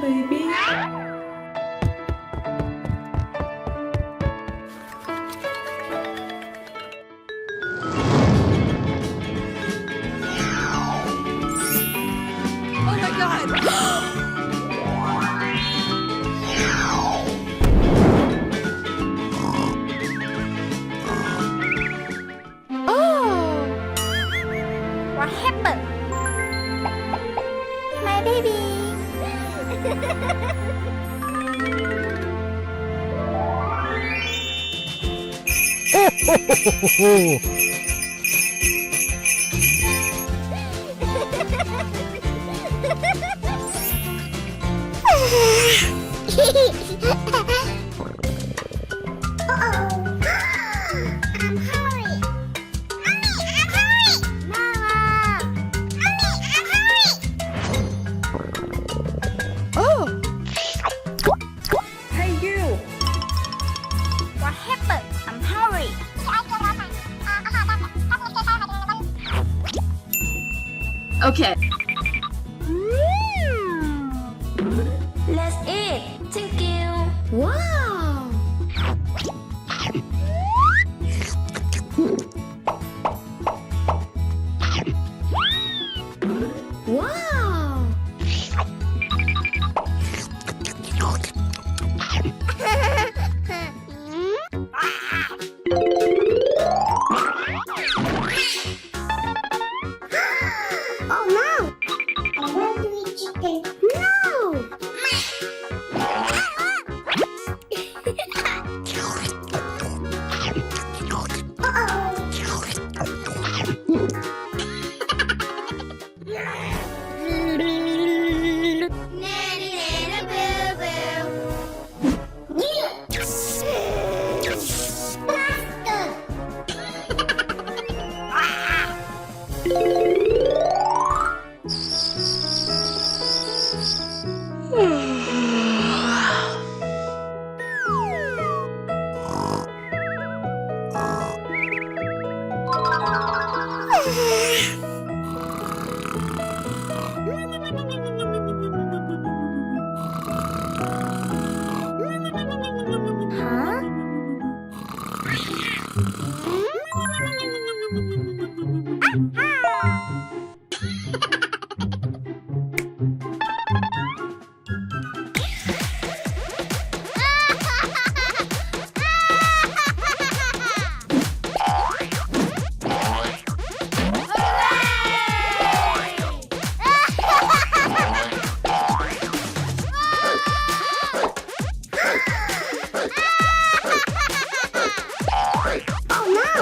baby. Oh my god! Oh! What happened? My baby! Oh! Hey you. What happened? I'm hungry. Okay. Let's eat. Thank you. Wow! Wow! Oh no! I want to eat chicken. No! Huh? Oh no!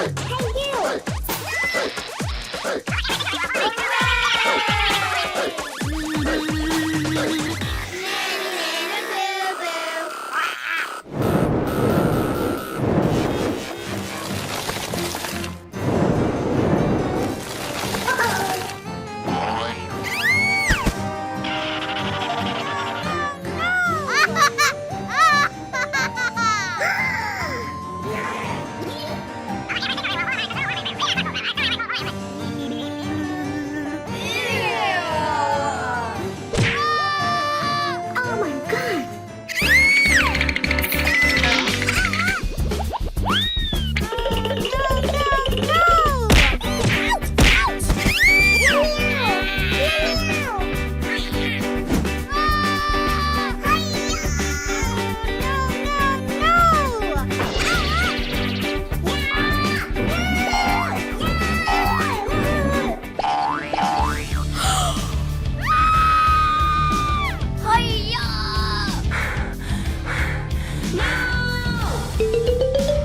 Hey you! Oh my god!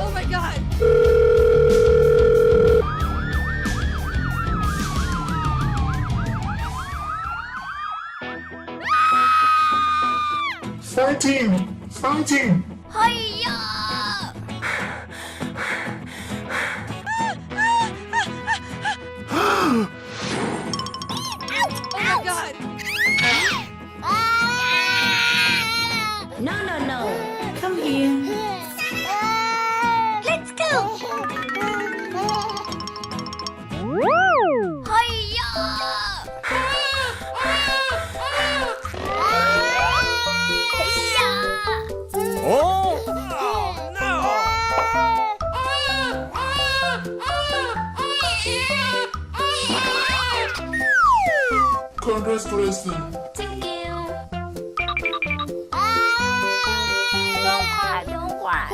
Oh my god! Fighting! Fighting! Oh my god! No, no, no. Come here. Let's go. Hiya! Congratulations. Thank you. Don't cry, don't cry.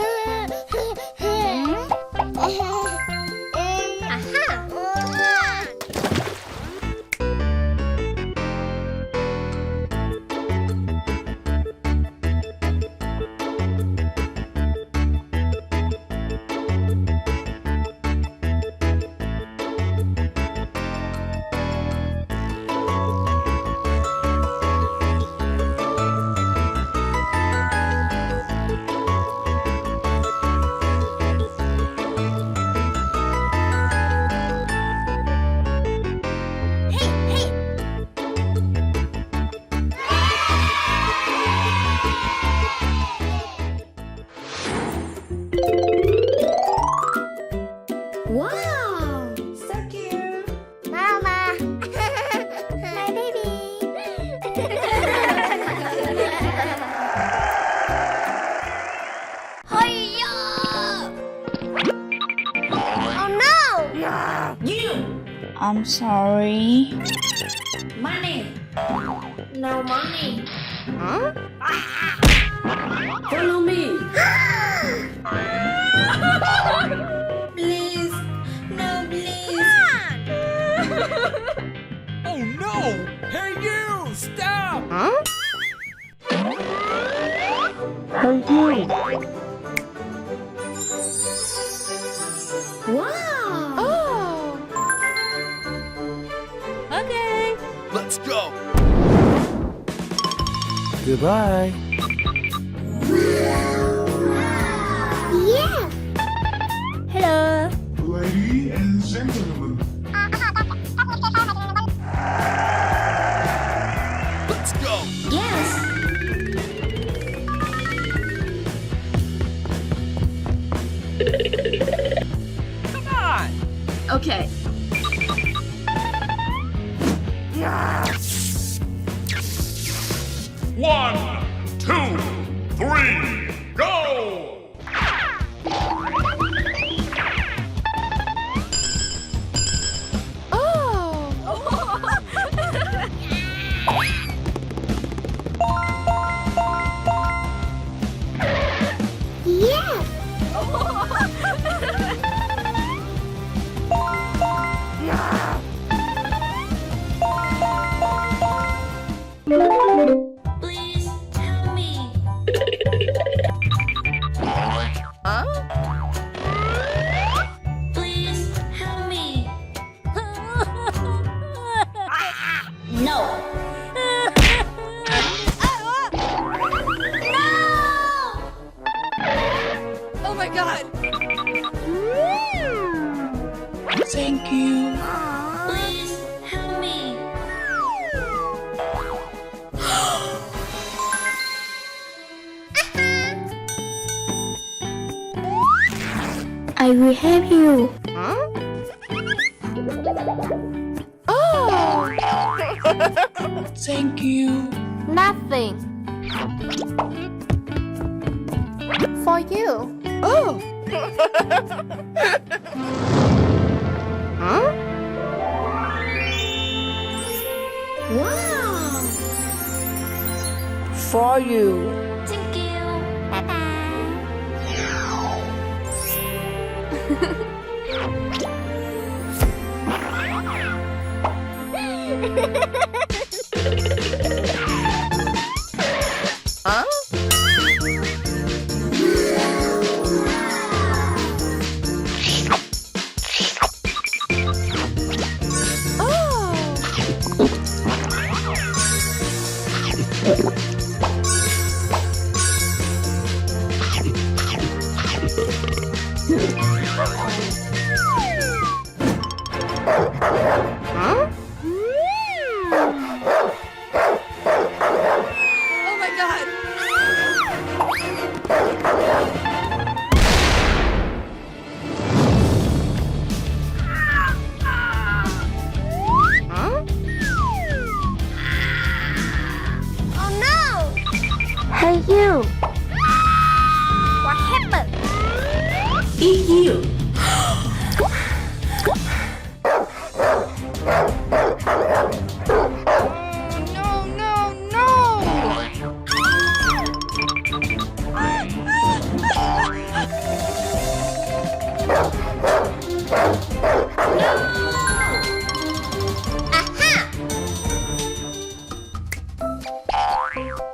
Wow! So cute. Mama! My baby! Oh no! You. I'm sorry. Money. No money. Huh? Follow me. Please. No, please. Oh no! Hey you! Stop! Huh? Wow. Oh! Okay. Let's go! Goodbye. Yeah! Hello. Ladies and gentlemen, Let's go! Yes. Come on! Okay. one, two, three, go! Yeah! Please help me. Please help me. No. Oh my god. Thank you. Please help me. I will help you. Oh! Thank you. Nothing. For you. Oh! Huh? Wow. For you. Thank you. Oh my god. Huh? Oh no! Hey you! What happened? Eat you.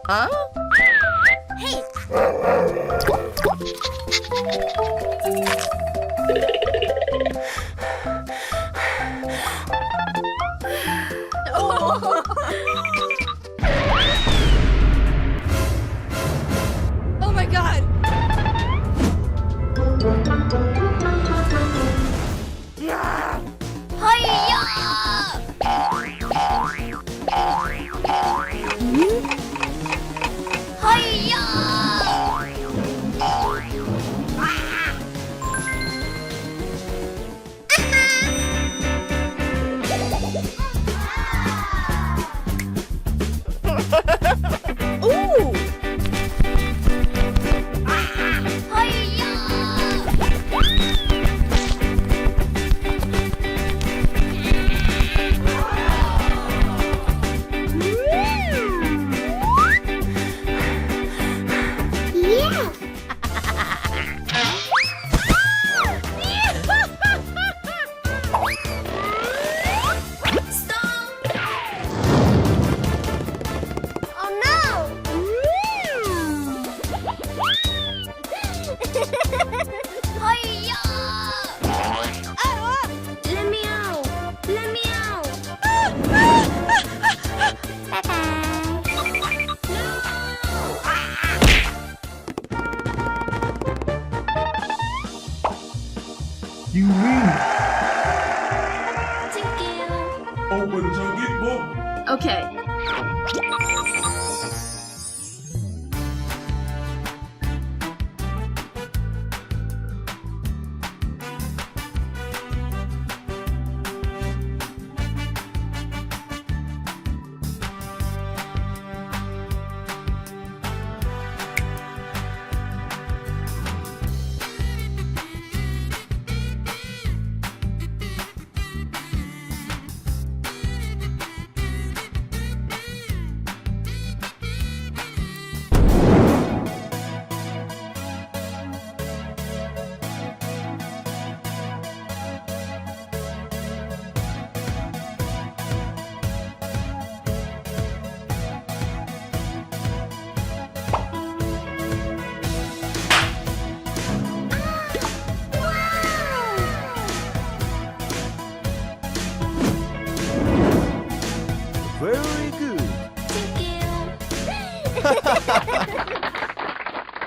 Huh? Hey. Oh my god! Ooh! Yeah. Oh no! Let me out! Let me out! You win. Thank you. Open the book. Okay. Very good. Thank you.